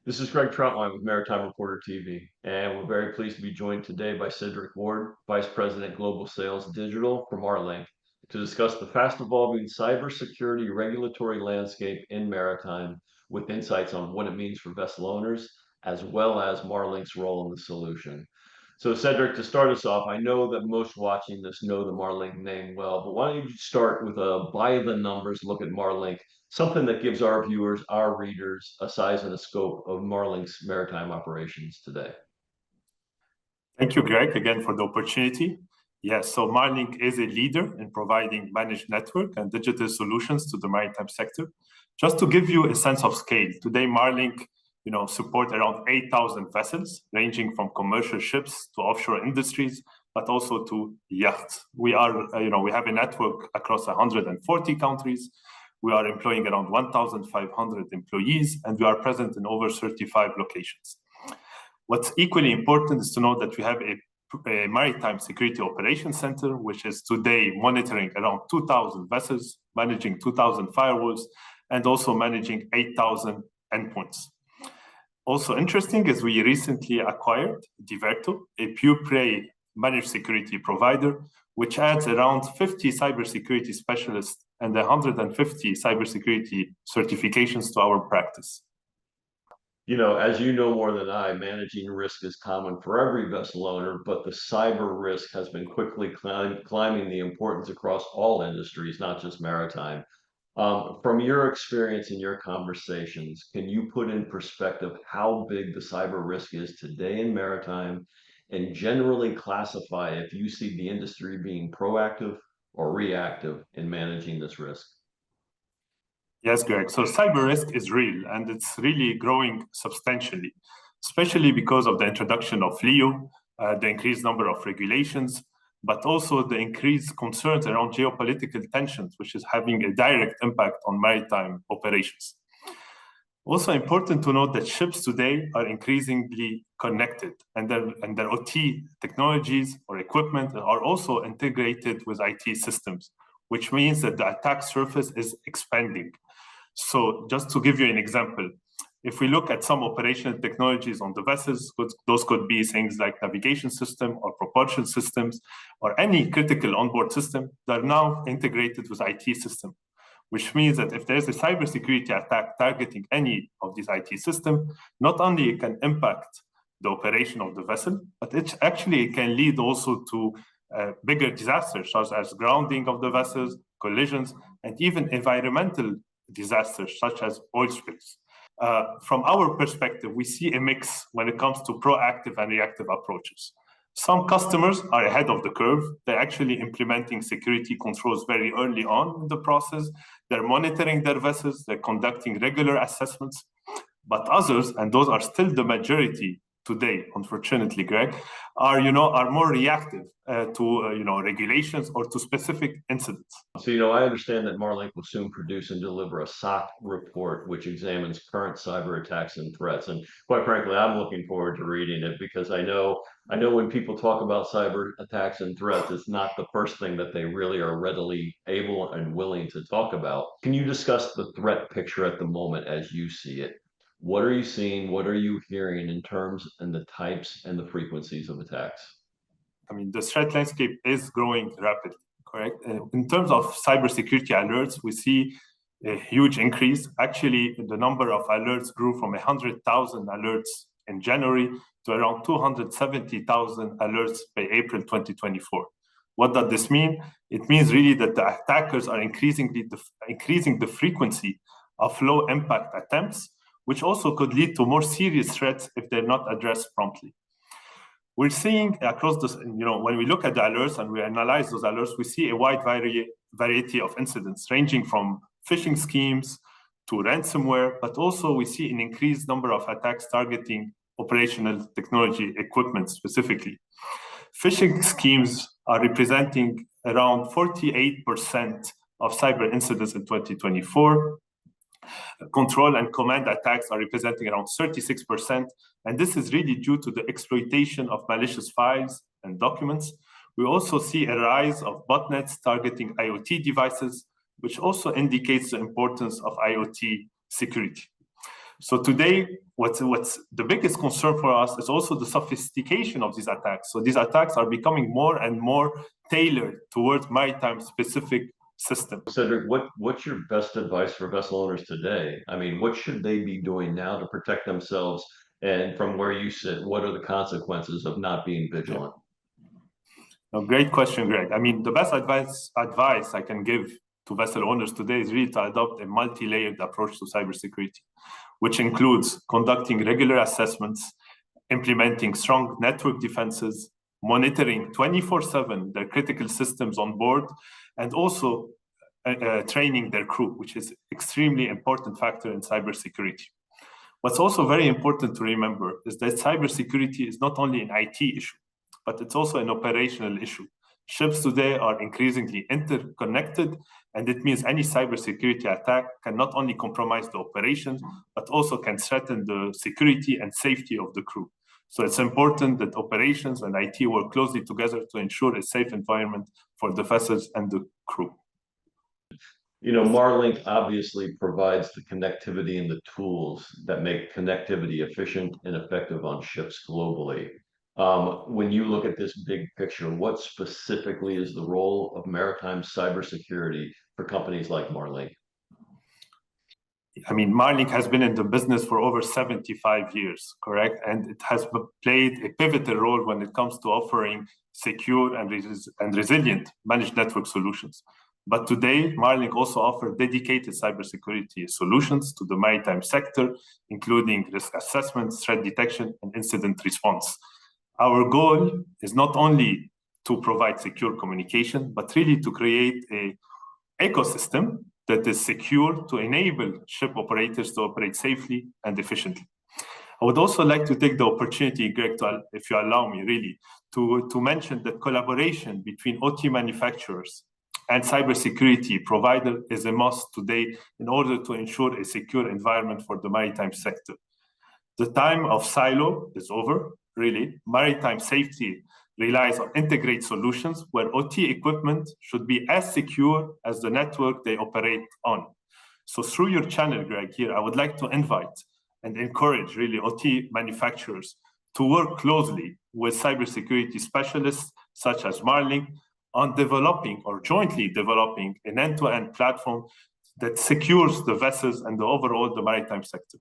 This is Greg Troutline with Maritime Reporter TV, and we're very pleased to be joined today by Cedric Warde, Vice President Global Sales Digital for Marlink, to discuss the fast-evolving cybersecurity regulatory landscape in maritime with insights on what it means for vessel owners, as well as Marlink's role in the solution. So Cedric, to start us off, I know that most watching this know the Marlink name well, but why don't you start with a by the numbers look at Marlink, something that gives our viewers, our readers, a size and a scope of Marlink's maritime operations today. Thank you, Greg, again for the opportunity. Yes, so Marlink is a leader in providing managed network and digital solutions to the maritime sector. Just to give you a sense of scale, today Marlink support around 8,000 vessels, ranging from commercial ships to offshore industries, but also to yachts. We have a network across 140 countries. We are employing around 1,500 employees, and we are present in over 35 locations. What's equally important is to know that we have a Maritime Security Operations Center, which is today monitoring around 2,000 vessels, managing 2,000 firewalls, and also managing 8,000 endpoints. Also interesting is we recently acquired Diverto, a pure-play managed security provider, which adds around 50 cybersecurity specialists and 150 cybersecurity certifications to our practice. As you know more than I, managing risk is common for every vessel owner, but the cyber risk has been quickly climbing the importance across all industries, not just maritime. From your experience in your conversations, can you put in perspective how big the cyber risk is today in maritime and generally classify if you see the industry being proactive or reactive in managing this risk? Yes, Greg. So cyber risk is real, and it's really growing substantially, especially because of the introduction of LEO, the increased number of regulations, but also the increased concerns around geopolitical tensions, which is having a direct impact on maritime operations. Also important to note that ships today are increasingly connected, and their OT technologies or equipment are also integrated with IT systems, which means that the attack surface is expanding. So just to give you an example, if we look at some operational technologies on the vessels, those could be things like navigation system or propulsion systems or any critical onboard system that are now integrated with IT system, which means that if there's a cybersecurity attack targeting any of these IT systems, not only it can impact the operation of the vessel, but it can lead also to bigger disasters, such as grounding of the vessels, collisions, and even environmental disasters, such as oil spills. From our perspective, we see a mix when it comes to proactive and reactive approaches. Some customers are ahead of the curve. They're actually implementing security controls very early on in the process. They're monitoring their vessels. They're conducting regular assessments. But others, and those are still the majority today, unfortunately, Greg, are more reactive to regulations or to specific incidents. So I understand that Marlink will soon produce and deliver a SOC report which examines current cyber attacks and threats. And quite frankly, I'm looking forward to reading it because I know when people talk about cyber attacks and threats, it's not the first thing that they really are readily able and willing to talk about. Can you discuss the threat picture at the moment as you see it? What are you seeing? What are you hearing in terms and the types and the frequencies of attacks? I mean, the threat landscape is growing rapidly, correct? In terms of cybersecurity alerts, we see a huge increase. Actually, the number of alerts grew from 100,000 alerts in January to around 270,000 alerts by April 2024. What does this mean? It means really that the attackers are increasing the frequency of low-impact attempts, which also could lead to more serious threats if they're not addressed promptly. We're seeing across this, when we look at the alerts and we analyze those alerts, we see a wide variety of incidents ranging from phishing schemes to ransomware, but also we see an increased number of attacks targeting operational technology equipment specifically. Phishing schemes are representing around 48% of cyber incidents in 2024. Control and command attacks are representing around 36%, and this is really due to the exploitation of malicious files and documents. We also see a rise of botnets targeting IoT devices, which also indicates the importance of IoT security. So today, what's the biggest concern for us is also the sophistication of these attacks. So these attacks are becoming more and more tailored towards maritime specific systems. Cedric, what's your best advice for vessel owners today? I mean, what should they be doing now to protect themselves? And from where you sit, what are the consequences of not being vigilant? Great question, Greg. I mean, the best advice I can give to vessel owners today is really to adopt a multi-layered approach to cybersecurity, which includes conducting regular assessments, implementing strong network defenses, monitoring 24/7 their critical systems on board, and also training their crew, which is extremely important factor in cybersecurity. What's also very important to remember is that cybersecurity is not only an IT issue, but it's also an operational issue. Ships today are increasingly interconnected, and it means any cybersecurity attack can not only compromise the operations, but also can threaten the security and safety of the crew. So it's important that operations and IT work closely together to ensure a safe environment for the vessels and the crew. You know, Marlink obviously provides the connectivity and the tools that make connectivity efficient and effective on ships globally. When you look at this big picture, what specifically is the role of maritime cybersecurity for companies like Marlink? I mean, Marlink has been in the business for over 75 years, correct? And it has played a pivotal role when it comes to offering secure and resilient managed network solutions. But today, Marlink also offers dedicated cybersecurity solutions to the maritime sector, including risk assessment, threat detection, and incident response. Our goal is not only to provide secure communication, but really to create an ecosystem that is secure to enable ship operators to operate safely and efficiently. I would also like to take the opportunity, Greg, if you allow me, really, to mention that collaboration between OT manufacturers and cybersecurity provider is a must today in order to ensure a secure environment for the maritime sector. The time of silo is over, really. Maritime safety relies on integrated solutions where OT equipment should be as secure as the network they operate on. So through your channel, Greg, here, I would like to invite and encourage really OT manufacturers to work closely with cybersecurity specialists such as Marlink on developing or jointly developing an end-to-end platform that secures the vessels and the overall the maritime sector.